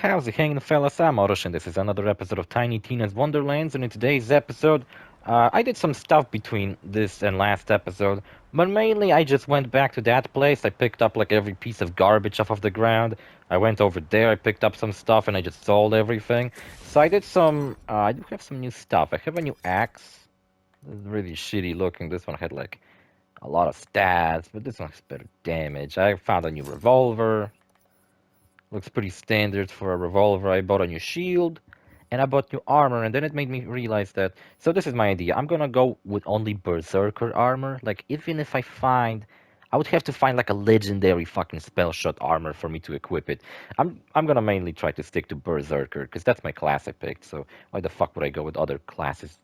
How's it hanging, fellas? I'm OrosZ, and this is another episode of Tiny Tina's Wonderlands. And in today's episode, I did some stuff between this and last episode, but mainly I just went back to that place. I picked up like every piece of garbage off of the ground. I went over there, I picked up some stuff, and I just sold everything. So I did some. I do have some new stuff. I have a new axe. It's really shitty looking. This one had like a lot of stats, but this one has better damage. I found a new revolver. Looks pretty standard for a revolver. I bought a new shield, and I bought new armor, and then it made me realize that... So this is my idea. I'm gonna go with only Berserker armor. Like, even if I find... I would have to find like a legendary fucking spell shot armor for me to equip it. I'm gonna mainly try to stick to Berserker, because that's my class I picked, so why the fuck would I go with other classes'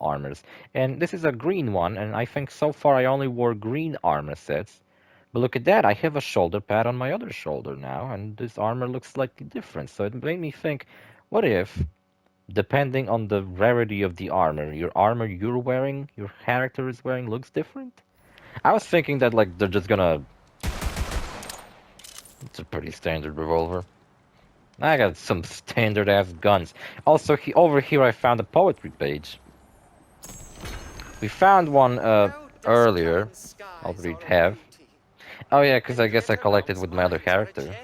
armors? And this is a green one, and I think so far I only wore green armor sets. But look at that, I have a shoulder pad on my other shoulder now, and this armor looks slightly different. So it made me think, what if, depending on the rarity of the armor you're wearing, your character is wearing, looks different? I was thinking that, like, they're just gonna... It's a pretty standard revolver. I got some standard-ass guns. Also, over here I found a poetry page. We found one, earlier. Already have. Oh yeah, because I guess I collected with my other character. There's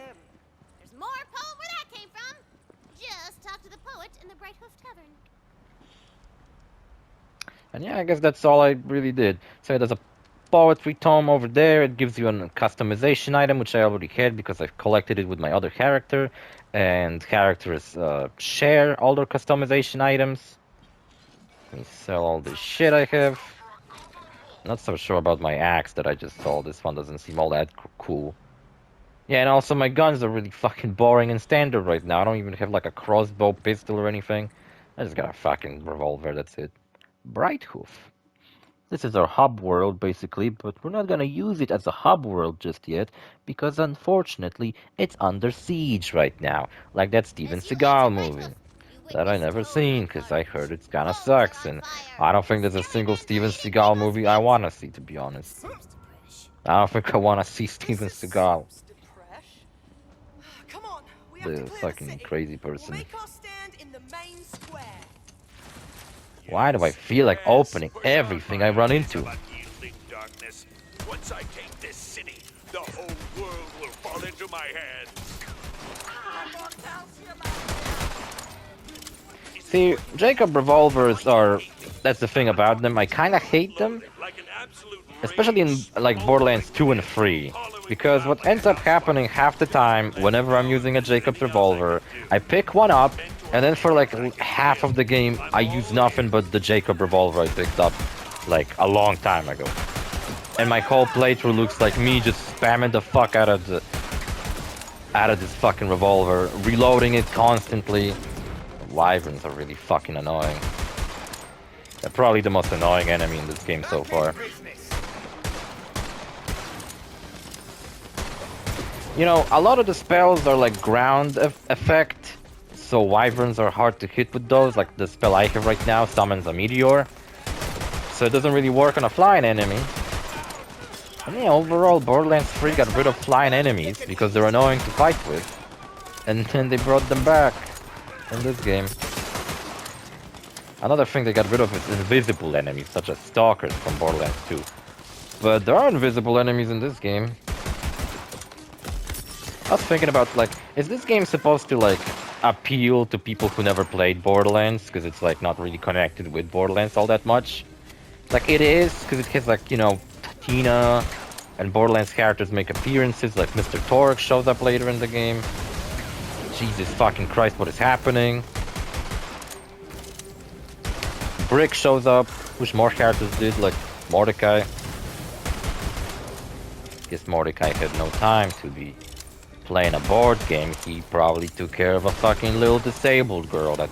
more poem where that came from. Just talk to the poet in the Bright Hoof Tavern. And yeah, I guess that's all I really did. So there's a poetry tome over there. It gives you a customization item, which I already had because I've collected it with my other character. And characters share all their customization items. Let me sell all this shit I have. Not so sure about my axe that I just sold. This one doesn't seem all that cool. Yeah, and also my guns are really fucking boring and standard right now. I don't even have like a crossbow, pistol, or anything. I just got a fucking revolver, that's it. Bright Hoof. This is our hub world, basically, but we're not gonna use it as a hub world just yet, because unfortunately, it's under siege right now. Like that Steven Seagal movie. That I never seen, because I heard it's kinda sucks, and I don't think there's a single Steven Seagal movie I wanna see, to be honest. I don't think I wanna see Steven Seagal. The fucking crazy person. Why do I feel like opening everything I run into? Once I take this city, the whole world will fall into my hands. See, Jacob revolvers are... That's the thing about them. I kinda hate them. Especially in, like, Borderlands 2 and 3. Because what ends up happening half the time, whenever I'm using a Jacob's revolver, I pick one up, and then for, like, half of the game, I use nothing but the Jacob revolver I picked up, like, a long time ago. And my whole playthrough looks like me just spamming the fuck out of this fucking revolver, reloading it constantly. Wyverns are really fucking annoying. They're probably the most annoying enemy in this game so far. You know, a lot of the spells are like ground effect, so wyverns are hard to hit with those. Like the spell I have right now summons a meteor, so it doesn't really work on a flying enemy. And yeah, overall, Borderlands 3 got rid of flying enemies because they're annoying to fight with, and then they brought them back in this game. Another thing they got rid of is invisible enemies, such as stalkers from Borderlands 2. But there are invisible enemies in this game. I was thinking about, like, is this game supposed to, like, appeal to people who never played Borderlands? Because it's, like, not really connected with Borderlands all that much. Like, it is, because it has, like, you know, Tina and Borderlands characters make appearances, like Mr. Torque shows up later in the game. Jesus fucking Christ, what is happening? Brick shows up, which more characters did, like Mordecai. Guess Mordecai had no time to be playing a board game. He probably took care of a fucking little disabled girl that...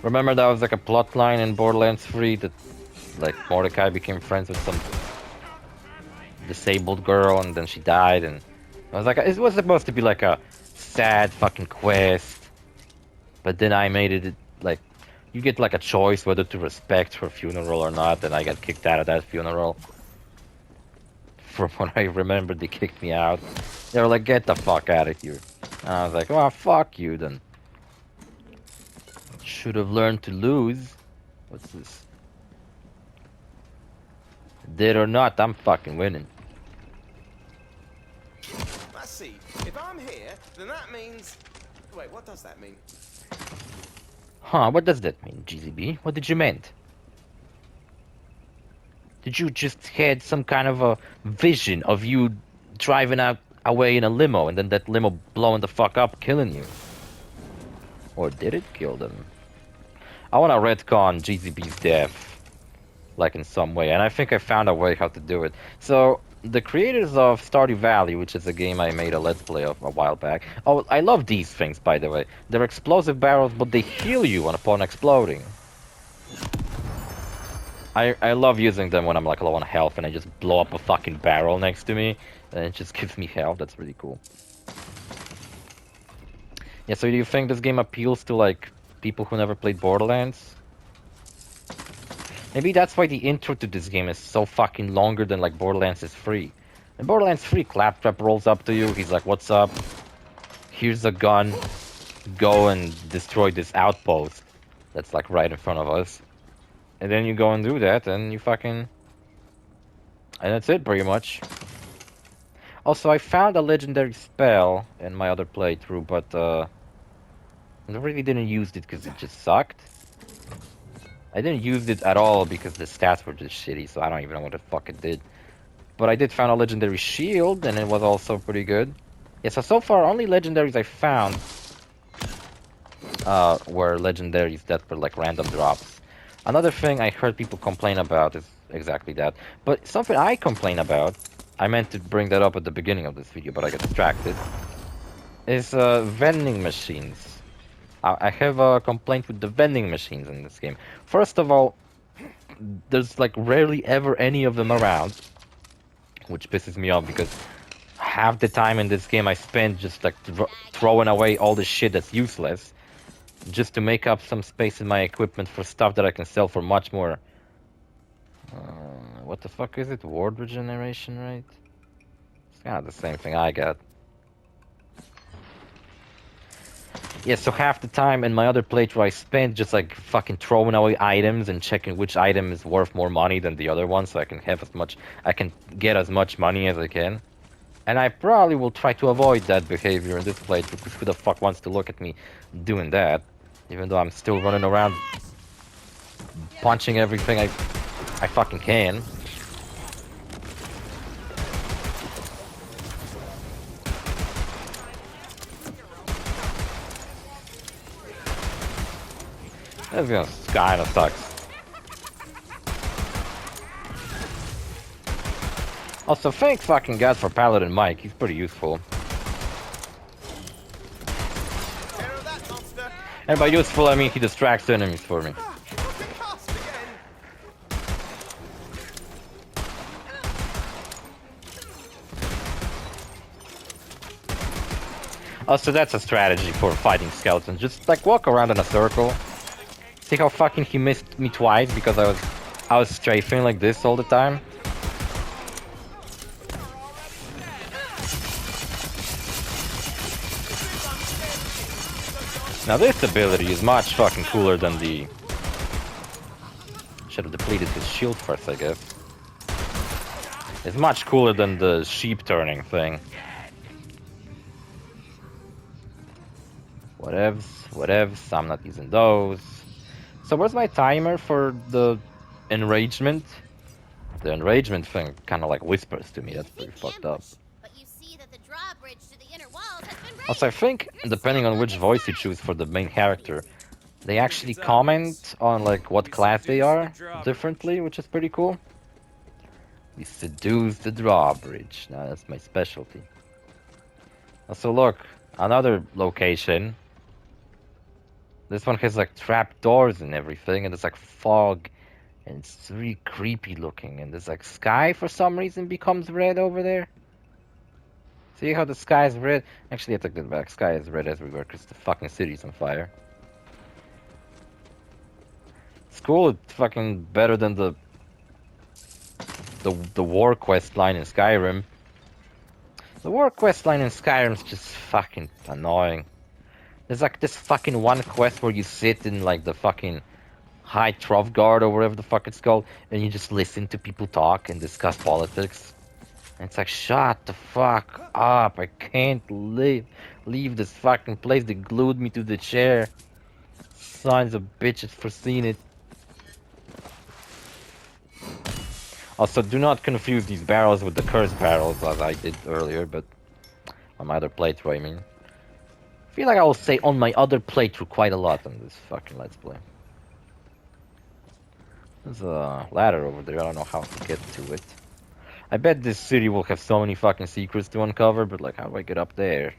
Remember that was like a plot line in Borderlands 3 that, like, Mordecai became friends with some disabled girl and then she died, and I was like, it was supposed to be like a sad fucking quest, but then I made it like you get like a choice whether to respect her funeral or not, and I got kicked out of that funeral. From what I remember, they kicked me out. They were like, get the fuck out of here. And I was like, well, fuck you then. Should have learned to lose. What's this? Did or not, I'm fucking winning. Let's see. If I'm here, then that means... Wait, what does that mean? Huh, what does that mean, GZB? What did you meant? Did you just had some kind of a vision of you driving out away in a limo and then that limo blowing the fuck up, killing you? Or did it kill them? I want to retcon GZB's death, like in some way, and I think I found a way how to do it. So, the creators of Stardew Valley, which is a game I made a let's play of a while back. Oh, I love these things, by the way. They're explosive barrels, but they heal you upon exploding. I love using them when I'm like low on health and I just blow up a fucking barrel next to me and it just gives me health. That's really cool. Yeah, so do you think this game appeals to like people who never played Borderlands? Maybe that's why the intro to this game is so fucking longer than like Borderlands is free. In Borderlands 3, Claptrap rolls up to you, he's like, what's up? Here's a gun, go and destroy this outpost that's like right in front of us. And then you go and do that, and you fucking... And that's it, pretty much. Also, I found a legendary spell in my other playthrough, but I really didn't use it because it just sucked. I didn't use it at all because the stats were just shitty, so I don't even know what the fuck it did. But I did find a legendary shield, and it was also pretty good. Yeah, so far, only legendaries I found were legendaries that were like random drops. Another thing I heard people complain about is exactly that. But something I complain about, I meant to bring that up at the beginning of this video, but I got distracted, is vending machines. I have a complaint with the vending machines in this game. First of all, there's like rarely ever any of them around, which pisses me off because half the time in this game I spend just like throwing away all the shit that's useless just to make up some space in my equipment for stuff that I can sell for much more. What the fuck is it? Ward regeneration rate? It's kind of the same thing I got. Yeah, so half the time in my other playthrough I spent just like fucking throwing away items and checking which item is worth more money than the other one so I can have as much, I can get as much money as I can. And I probably will try to avoid that behavior in this playthrough because who the fuck wants to look at me doing that? Even though I'm still running around punching everything I fucking can. This kind of sucks. Also, thank fucking God for Paladin Mike. He's pretty useful. And by useful, I mean he distracts enemies for me. Also, that's a strategy for fighting skeletons. Just like walk around in a circle. See how fucking he missed me twice because I was strafing like this all the time. Now this ability is much fucking cooler than the... Should have depleted his shield first, I guess. It's much cooler than the sheep turning thing. Whatevs, I'm not using those. So where's my timer for the enragement? The enragement thing kind of like whispers to me, that's pretty fucked up. But you see that the drawbridge to the inner walls has been raised. Also, I think, depending on which voice you choose for the main character, they actually comment on like what class they are differently, which is pretty cool. We seduce the drawbridge. Now that's my specialty. Also, look, another location. This one has like trap doors and everything, and there's like fog, and it's really creepy looking. And there's like sky for some reason becomes red over there. See how the sky is red? Actually, I take that back. Sky is red everywhere because the fucking city's on fire. It's cool. It's fucking better than the war quest line in Skyrim. The war quest line in Skyrim's just fucking annoying. There's like this fucking one quest where you sit in like the fucking High Trough Guard or whatever the fuck it's called, and you just listen to people talk and discuss politics. And it's like, shut the fuck up! I can't leave this fucking place. They glued me to the chair. Sons of bitches foreseen it. Also, do not confuse these barrels with the cursed barrels as I did earlier, but on my other playthrough, I mean. I feel like I will say on my other playthrough quite a lot on this fucking Let's Play. There's a ladder over there, I don't know how to get to it. I bet this city will have so many fucking secrets to uncover, but like, how do I get up there?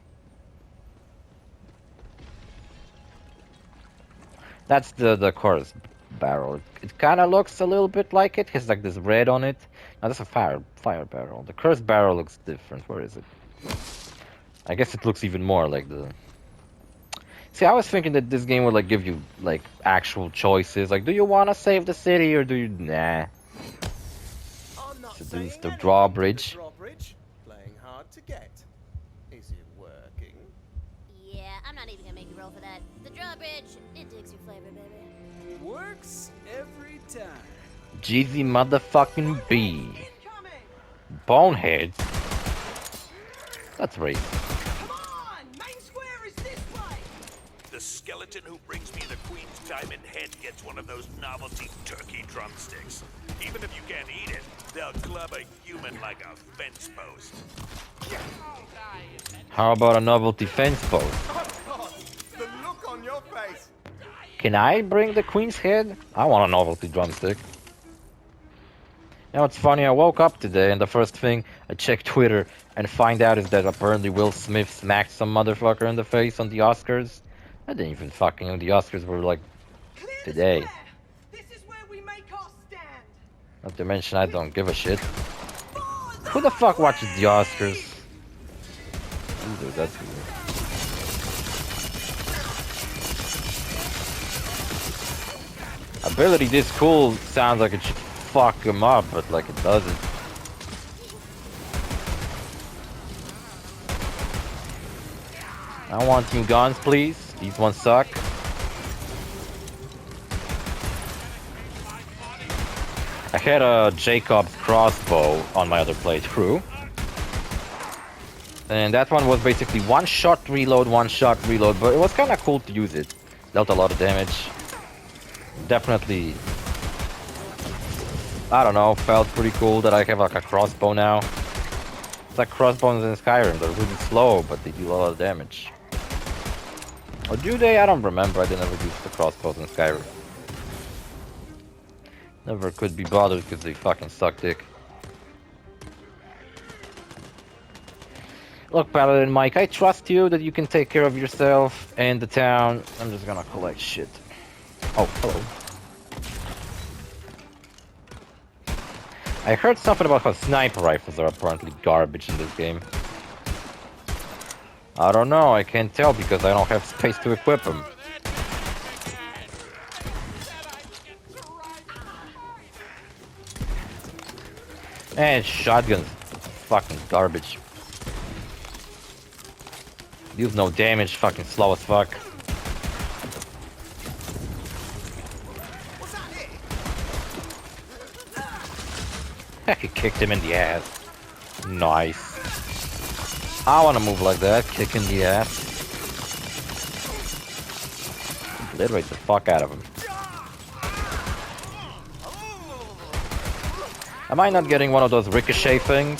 That's the chorus barrel. It kind of looks a little bit like it. Has like this red on it. Now that's a fire barrel. The curse barrel looks different. Where is it? I guess it looks even more like the. See, I was thinking that this game would like give you like actual choices. Like, do you want to save the city or do you nah? Seduce the drawbridge. Playing hard to get. Is it working? Yeah, I'm not even gonna make you roll for that. The drawbridge, it digs your flavor, baby. Works every time. Jeezy motherfucking B. Bonehead. That's right. Come on! Main square is this way! The skeleton who brings me the Queen's diamond head gets one of those novelty turkey drumsticks. Even if you can't eat it, they'll club a human like a fence post. How about a novelty fence post? Oh God! The look on your face! Can I bring the Queen's head? I want a novelty drumstick. You know, it's funny, I woke up today and the first thing I checked Twitter and find out is that apparently Will Smith smacked some motherfucker in the face on the Oscars. I didn't even fucking know the Oscars were like today. This is where we make our stand. Not to mention I don't give a shit. Who the fuck watches the Oscars? Either, that's weird. Ability this cool sounds like it should fuck him up, but like it doesn't. I want new guns, please. These ones suck. I had a Jacob's crossbow on my other playthrough. And that one was basically one shot reload, but it was kind of cool to use it. Dealt a lot of damage. Definitely, I don't know, felt pretty cool that I have like a crossbow now. It's like crossbows in Skyrim, they're really slow, but they do a lot of damage. Or do they? I don't remember, I didn't ever use the crossbows in Skyrim. Never could be bothered because they fucking suck dick. Look, Paladin Mike, I trust you that you can take care of yourself and the town. I'm just gonna collect shit. Oh, hello. I heard something about how sniper rifles are apparently garbage in this game. I don't know, I can't tell because I don't have space to equip them. And shotguns, fucking garbage. Deals no damage, fucking slow as fuck. He kicked him in the ass. Nice. I wanna move like that, kick in the ass. Obliterate the fuck out of him. Am I not getting one of those ricochet things?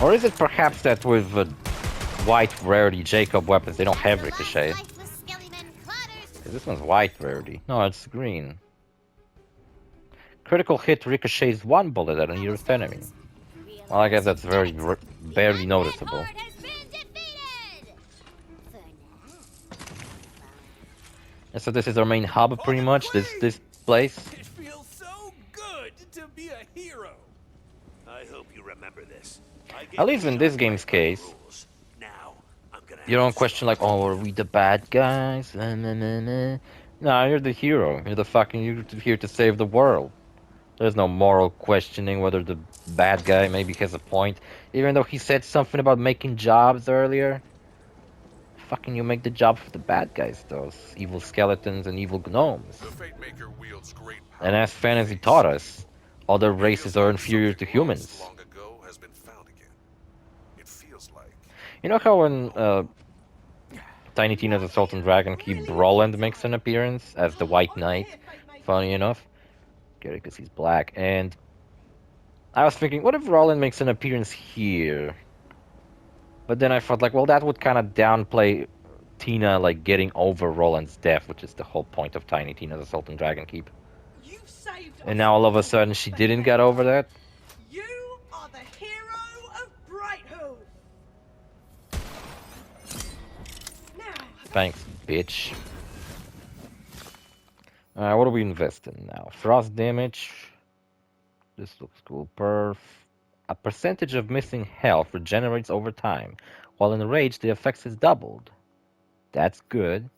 Or is it perhaps that with white rarity Jacob weapons they don't have ricochet? This one's white rarity. No, it's green. Critical hit ricochets one bullet at a nearest enemy. Well, I guess that's very barely noticeable. And so this is our main hub, pretty much. This place. It feels so good to be a hero. I hope you remember this. At least in this game's case, Now, I'm gonna you don't question like, oh, are we the bad guys? Nah, you're the hero. You're here to save the world. There's no moral questioning whether the bad guy maybe has a point, even though he said something about making jobs earlier. Fucking you make the job for the bad guys, those evil skeletons and evil gnomes. The Fate Maker wields great power. And as fantasy taught us, other races are inferior to humans. Long ago has been found again. It feels like You know how when Tiny Tina's Assault and Dragon Keep Roland makes an appearance as the White Knight? Funny enough. Get it, because he's black. And I was thinking, what if Roland makes an appearance here? But then I thought, like, well, that would kind of downplay Tina, like, getting over Roland's death, which is the whole point of Tiny Tina's Assault and Dragon Keep. You've saved And now all of a sudden she didn't get over that? You are the hero of Brighthoof. Now, Thanks, bitch. What do we invest in now? Frost damage. This looks cool. A percentage of missing health regenerates over time. While in rage, the effects is doubled. That's good.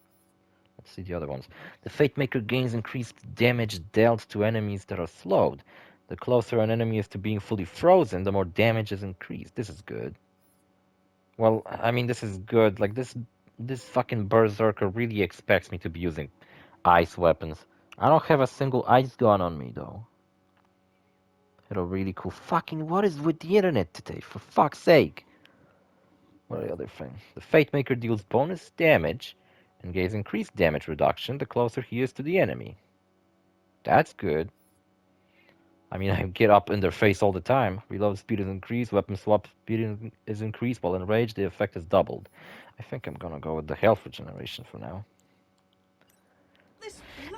Let's see the other ones. The Fate Maker gains increased damage dealt to enemies that are slowed. The closer an enemy is to being fully frozen, the more damage is increased. This is good. Well, I mean, this is good. Like, this fucking Berserker really expects me to be using ice weapons. I don't have a single ice gun on me, though. It'll really cool. Fucking, what is with the internet today? For fuck's sake. What are the other things? The Fate Maker deals bonus damage and gains increased damage reduction the closer he is to the enemy. That's good. I mean, I get up in their face all the time. Reload speed is increased, weapon swap speed is increased, while in rage the effect is doubled. I think I'm gonna go with the health regeneration for now.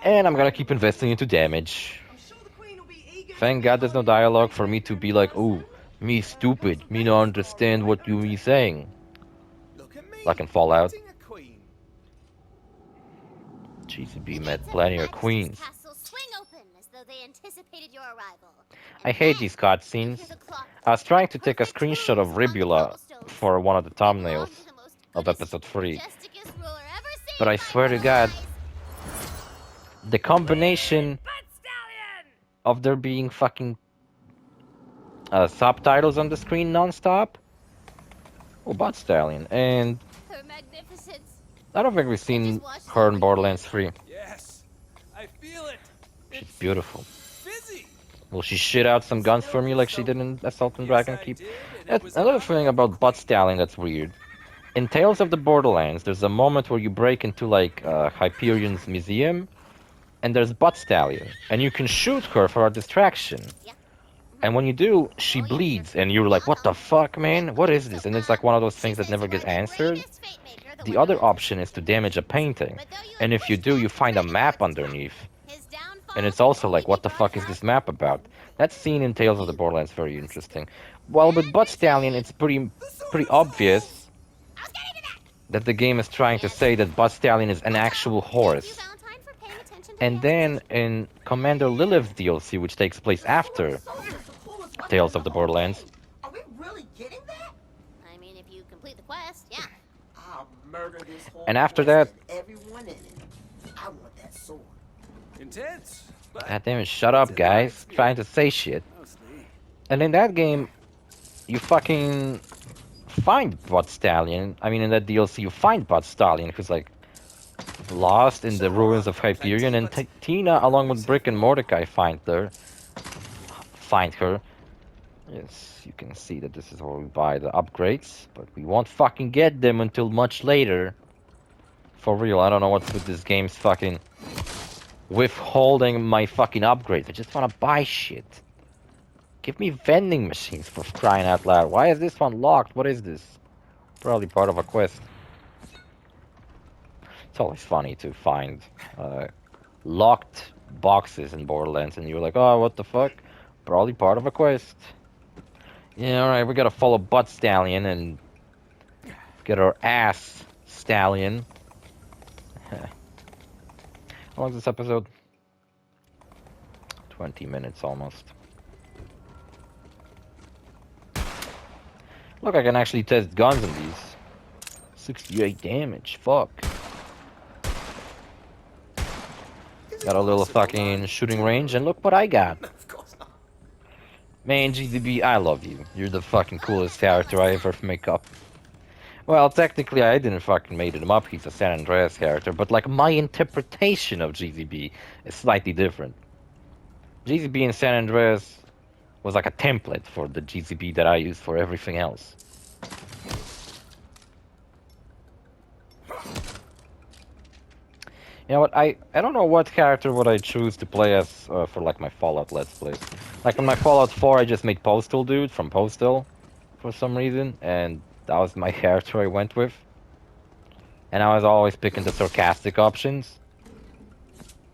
And I'm gonna keep investing into damage. I'm sure the Queen will be eager. Thank God there's no dialogue for me to be like, ooh, me stupid, me not understand what you me saying. Look at me. Like in Fallout. Acting a queen. GCB met plenty of queens. Castle swing open as though they anticipated your arrival. I hate these cutscenes. I was trying to take a screenshot of Ribula for one of the thumbnails of episode 3. But I swear to God, the combination of there being fucking subtitles on the screen non-stop. Oh, Buttstalion. And Her magnificence. I don't think we've seen her in Borderlands 3. Yes, I feel it. She's beautiful. Fizzy. Will she shit out some guns for me like she did in Assault and Dragon Keep? That's another thing about Buttstalion that's weird. In Tales of the Borderlands, there's a moment where you break into, like, Hyperion's museum, and there's Buttstalion, and you can shoot her for a distraction. And when you do, she bleeds, and you're like, what the fuck, man? What is this? And it's like one of those things that never gets answered. The other option is to damage a painting, and if you do, you find a map underneath. And it's also like, what the fuck is this map about? That scene in Tales of the Borderlands is very interesting. Well, with Buttstalion, it's pretty obvious that the game is trying to say that Buttstalion is an actual horse. And then in Commander Lilith's DLC, which takes place after Tales of the Borderlands, Are we really getting that? I mean, if you complete the quest, yeah. I'll murder this whole And after place that- and everyone in it. I want that sword. Intense. But God damn it, shut up, guys. Trying to say shit. mostly. And in that game, you fucking find Buttstalion. I mean, in that DLC, you find Buttstalion, who's like lost in the ruins of Hyperion, and Tina, along with Brick and Mordecai, find her. Yes, you can see that this is where we buy the upgrades, but we won't fucking get them until much later. For real, I don't know what's with this game's fucking withholding my fucking upgrades. I just wanna buy shit. Give me vending machines, for crying out loud. Why is this one locked? What is this? Probably part of a quest. It's always funny to find locked boxes in Borderlands, and you're like, oh, what the fuck? Probably part of a quest. Yeah, alright, we gotta follow Buttstalion and get our ass stallion. How long is this episode? 20 minutes almost. Look, I can actually test guns on these. 68 damage, fuck. Got a little fucking shooting range, and look what I got. Of course Man, GDB, I love you. You're the fucking coolest character I ever make up. Well, technically, I didn't fucking made him up. He's a San Andreas character, but like my interpretation of GZB is slightly different. GZB in San Andreas was like a template for the GZB that I use for everything else. You know what? I don't know what character would I choose to play as for like my Fallout Let's Play. Like in my Fallout 4, I just made Postal Dude from Postal for some reason, and that was my character I went with. And I was always picking the sarcastic options,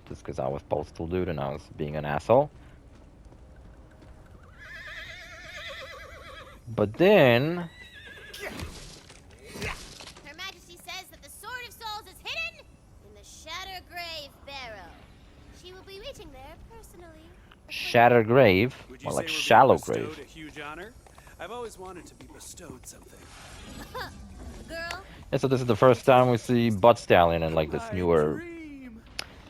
just because I was Postal Dude and I was being an asshole. But then Her Majesty says that the Sword of Souls is hidden in the Shattergrave Barrow. She will be reaching there personally. Shatter Grave, Would you or say like we're being Shallow bestowed Grave. a huge honor? I've always wanted to be bestowed something. Girl, Yeah, so this is the first time we see Buttstalion in like this My newer, dream.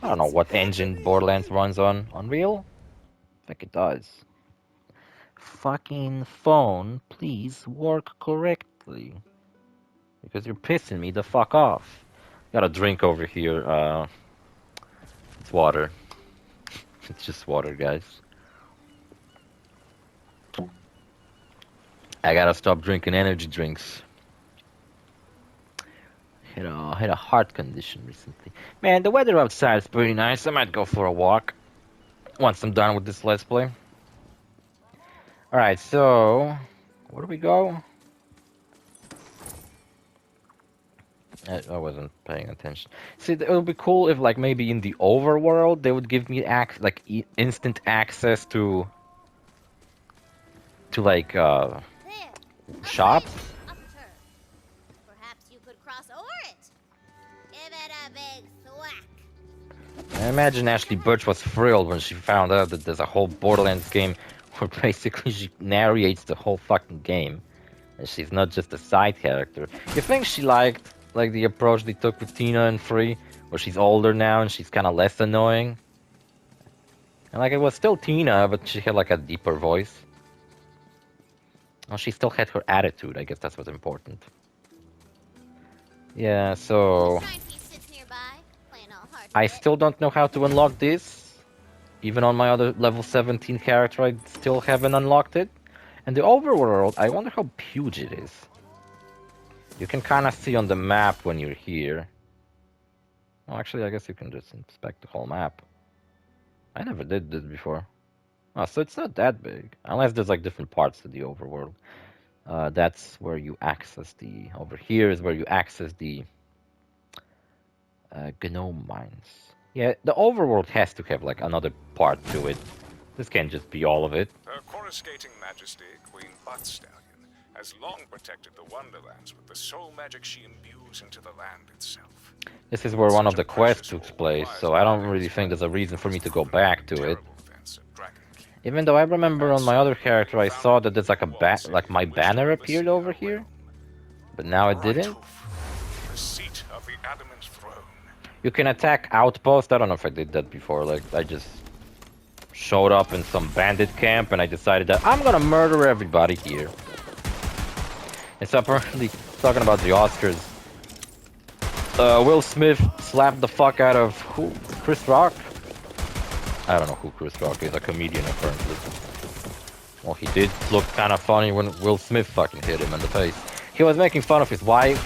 I don't know what engine Borderlands runs on. Unreal? I think it does. Fucking phone, please work correctly. Because you're pissing me the fuck off. Got a drink over here, it's water. It's just water, guys. I gotta stop drinking energy drinks. Had a heart condition recently. Man, the weather outside is pretty nice. I might go for a walk once I'm done with this Let's Play. Alright, so where do we go? I wasn't paying attention. See, it would be cool if, like, maybe in the overworld they would give me instant access to like there. shops. Up a turn. Perhaps you could cross over it. Give it a big thwack. I imagine Ashley Birch was thrilled when she found out that there's a whole Borderlands game where basically she narrates the whole fucking game, and she's not just a side character. You think she liked like the approach they took with Tina in 3, where she's older now and she's kind of less annoying? And like it was still Tina, but she had like a deeper voice. Well, she still had her attitude. I guess that's what's important. Yeah, so Shrine Thief sits nearby, playing all hard to I get. still don't know how to unlock this. Even on my other level 17 character, I still haven't unlocked it. And the overworld, I wonder how huge it is. You can kind of see on the map when you're here. Oh, actually, I guess you can just inspect the whole map. I never did this before. Oh, so it's not that big. Unless there's like different parts to the overworld. That's where you access the... Over here is where you access the... Gnome mines. Yeah, the overworld has to have like another part to it. This can't just be all of it. Her coruscating majesty, Queen Buttstalion, has long protected the Wonderlands with the soul magic she imbues into the land itself. This is where one of the quests took place, so I don't really think there's a reason for me to go back to it. Even though I remember on my other character I saw that there's like a like my banner appeared over here, but now it didn't. The seat of the adamant throne. You can attack outposts. I don't know if I did that before. Like I just showed up in some bandit camp and I decided that I'm gonna murder everybody here. And so apparently, talking about the Oscars, Will Smith slapped the fuck out of who? Chris Rock? I don't know who Chris Rock is, a comedian apparently. Well, he did look kind of funny when Will Smith fucking hit him in the face. He was making fun of his wife.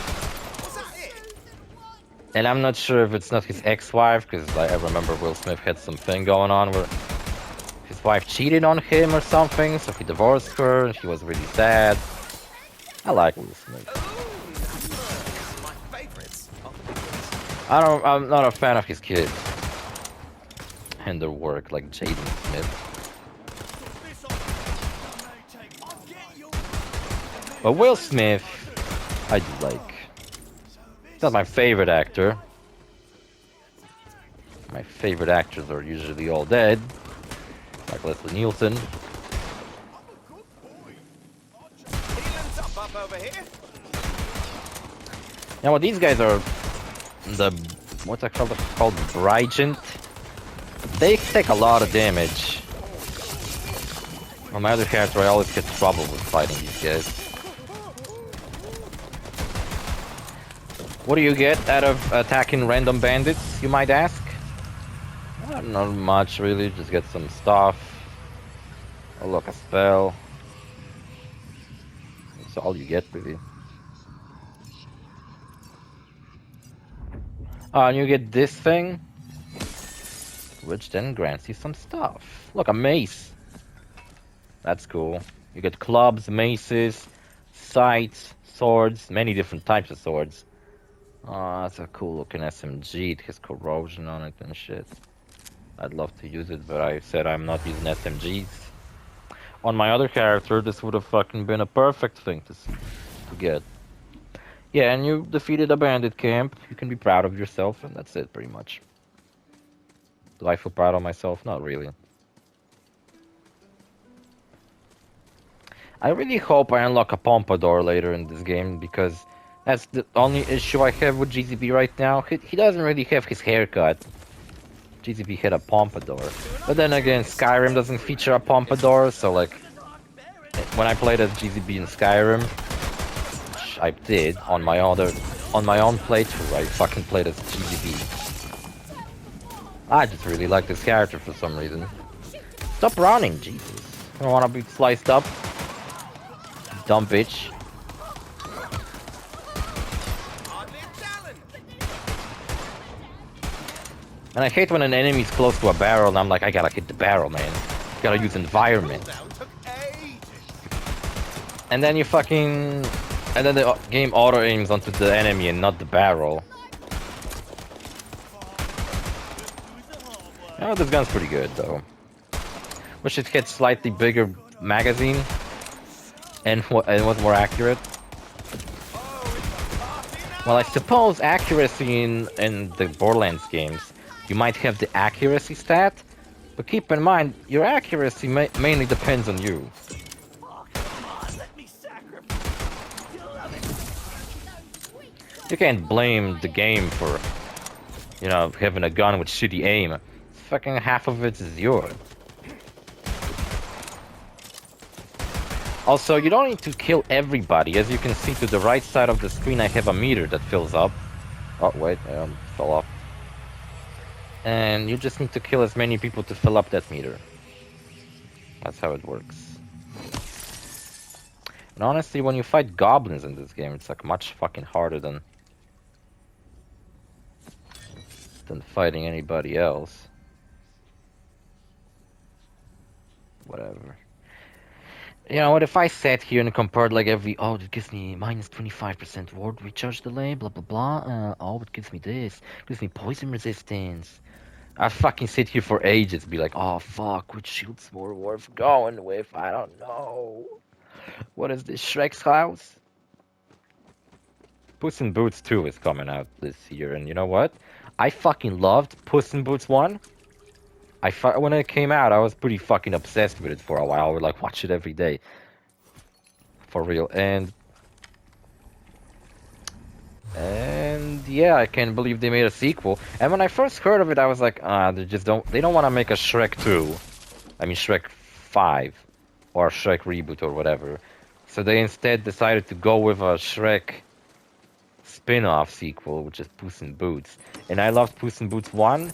And I'm not sure if it's not his ex-wife, because I remember Will Smith had something going on where his wife cheated on him or something, so he divorced her, and he was really sad. I like Will Smith. My favorites. I'm not a fan of his kids and their work, like Jaden Smith. But Will Smith, I do like. He's not my favorite actor. My favorite actors are usually all dead, like Leslie Nielsen. Healing's up over here. Now, what these guys are, the what's that called? Called Brigent. They take a lot of damage. On my other character, I always get trouble with fighting these guys. What do you get out of attacking random bandits, you might ask? Not much, really. Just get some stuff. Oh, look, a spell. That's all you get, really. And you get this thing, which then grants you some stuff. Look, a mace. That's cool. You get clubs, maces, scythes, swords, many different types of swords. Oh, that's a cool looking SMG. It has corrosion on it and shit. I'd love to use it, but I said I'm not using SMGs. On my other character, this would have fucking been a perfect thing to get. Yeah, and you defeated a bandit camp. You can be proud of yourself, and that's it, pretty much. Do I feel proud of myself? Not really. I really hope I unlock a pompadour later in this game, because that's the only issue I have with GZB right now. He doesn't really have his haircut. GZB had a pompadour. But then again, Skyrim doesn't feature a pompadour, so like, when I played as GZB in Skyrim, which I did on my own playthrough, I fucking played as GZB. I just really like this character for some reason. Stop running, Jesus. I don't want to be sliced up. Dumb bitch. And I hate when an enemy's close to a barrel and I'm like, I gotta hit the barrel, man. Gotta use environment. And then you fucking... And then the game auto-aims onto the enemy and not the barrel. Oh, this gun's pretty good, though. Wish it had slightly bigger magazine. And was more accurate. Well, I suppose accuracy in the Borderlands games, you might have the accuracy stat, but keep in mind, your accuracy mainly depends on you. You can't blame the game for, you know, having a gun with shitty aim. Fucking half of it is yours. Also, you don't need to kill everybody. As you can see to the right side of the screen, I have a meter that fills up. Oh, wait, I fell off. And you just need to kill as many people to fill up that meter. That's how it works. And honestly, when you fight goblins in this game, it's like much fucking harder than fighting anybody else. Whatever. You know what, if I sat here and compared like every, oh, it gives me minus 25% ward recharge delay, blah blah blah, oh, it gives me this, gives me poison resistance. I'd fucking sit here for ages, be like, oh fuck, which shield's more worth going with, I don't know. What is this, Shrek's house? Puss in Boots 2 is coming out this year, and you know what? I fucking loved Puss in Boots 1. When it came out, I was pretty fucking obsessed with it for a while. I would like watch it every day. For real. And yeah, I can't believe they made a sequel. And when I first heard of it, I was like, they don't want to make a Shrek 2. I mean Shrek 5 or Shrek reboot or whatever. So they instead decided to go with a Shrek spin-off sequel, which is Puss in Boots. And I loved Puss in Boots 1.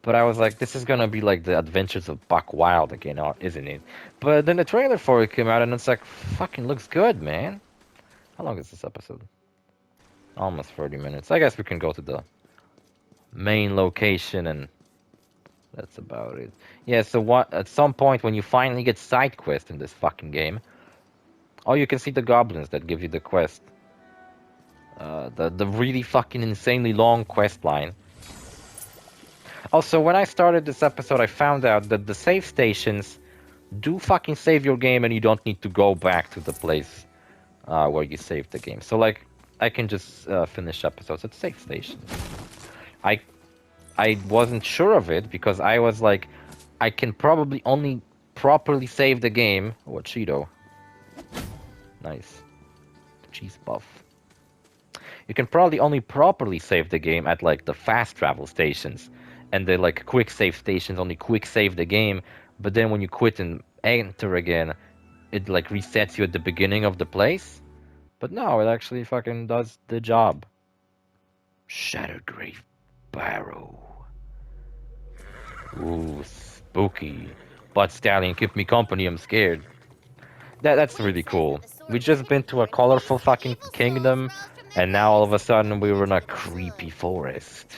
But I was like, this is gonna be like the Adventures of Buck Wild again, isn't it? But then the trailer for it came out, and it's like, fucking looks good, man. How long is this episode? Almost 30 minutes. I guess we can go to the main location, and that's about it. Yeah, so at some point, when you finally get side quest in this fucking game, oh, you can see the goblins that give you the quest. The really fucking insanely long quest line. Also, when I started this episode, I found out that the save stations do fucking save your game and you don't need to go back to the place where you saved the game. So, like, I can just finish episodes at save stations. I wasn't sure of it because I was like, I can probably only properly save the game. Oh, a Cheeto. Nice. Cheese buff. You can probably only properly save the game at, like, the fast travel stations. And the like quick save stations only quick save the game, but then when you quit and enter again, it like resets you at the beginning of the place. But no, it actually fucking does the job. Shattergrave Barrow. Ooh, spooky. Buttstalion, keep me company, I'm scared. That's really cool. We just been to a colorful fucking kingdom, and now all of a sudden we were in a creepy forest.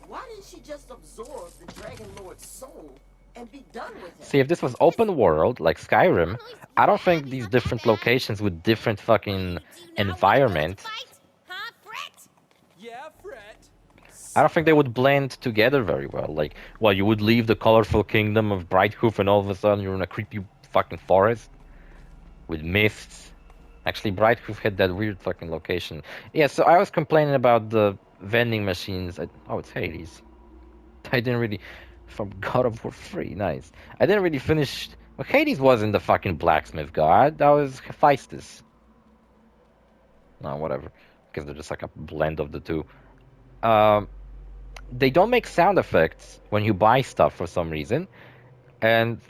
Why didn't she just absorb the Dragon Lord's soul and be done with it? See, if this was open world, like Skyrim, I don't think these different locations with different fucking environment, Huh, Fret? Yeah, Fred. I don't think they would blend together very well. Like, well, you would leave the colorful kingdom of Brighthoof and all of a sudden you're in a creepy fucking forest with mists. Actually, Brighthoof had that weird fucking location. Yeah, so I was complaining about the vending machines. Oh, it's Hades. I didn't really... From God of War 3, nice. I didn't really finish... Well, Hades wasn't the fucking blacksmith god. That was Hephaestus. No, whatever. Because they're just like a blend of the two. They don't make sound effects when you buy stuff for some reason. And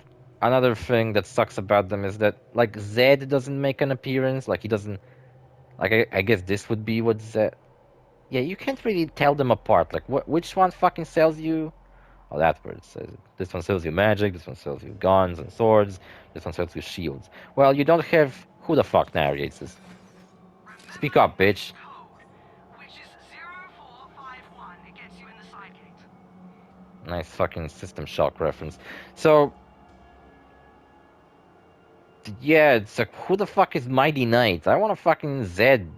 another thing that sucks about them is that, like, Zed doesn't make an appearance. Like, he doesn't... Like, I guess this would be what Zed... Yeah, you can't really tell them apart. Like, which one fucking sells you... Oh, that's where it says it. This one sells you magic, this one sells you guns and swords, this one sells you shields. Well, you don't have... Who the fuck narrates this? Speak up, bitch. Which is 0451. It gets you in the side gate. Nice fucking System Shock reference. So... Yeah, it's like, who the fuck is Mighty Knight? I want a fucking Zed.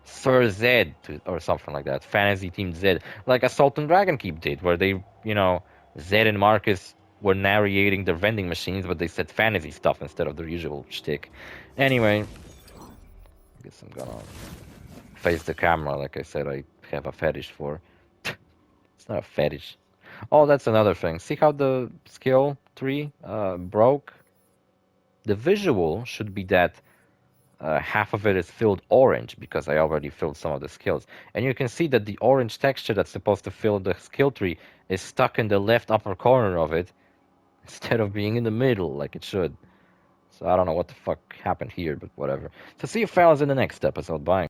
Sir Zed, or something like that. Fantasy Team Zed. Like Assault on Dragon Keep did, where they, you know, Zed and Marcus were narrating their vending machines, but they said fantasy stuff instead of their usual shtick. Anyway, I guess I'm gonna face the camera, like I said, I have a fetish for. It's not a fetish. Oh, that's another thing. See how the skill tree broke? The visual should be that half of it is filled orange because I already filled some of the skills. And you can see that the orange texture that's supposed to fill the skill tree is stuck in the left upper corner of it instead of being in the middle like it should. So I don't know what the fuck happened here, but whatever. So see you fellas in the next episode. Bye.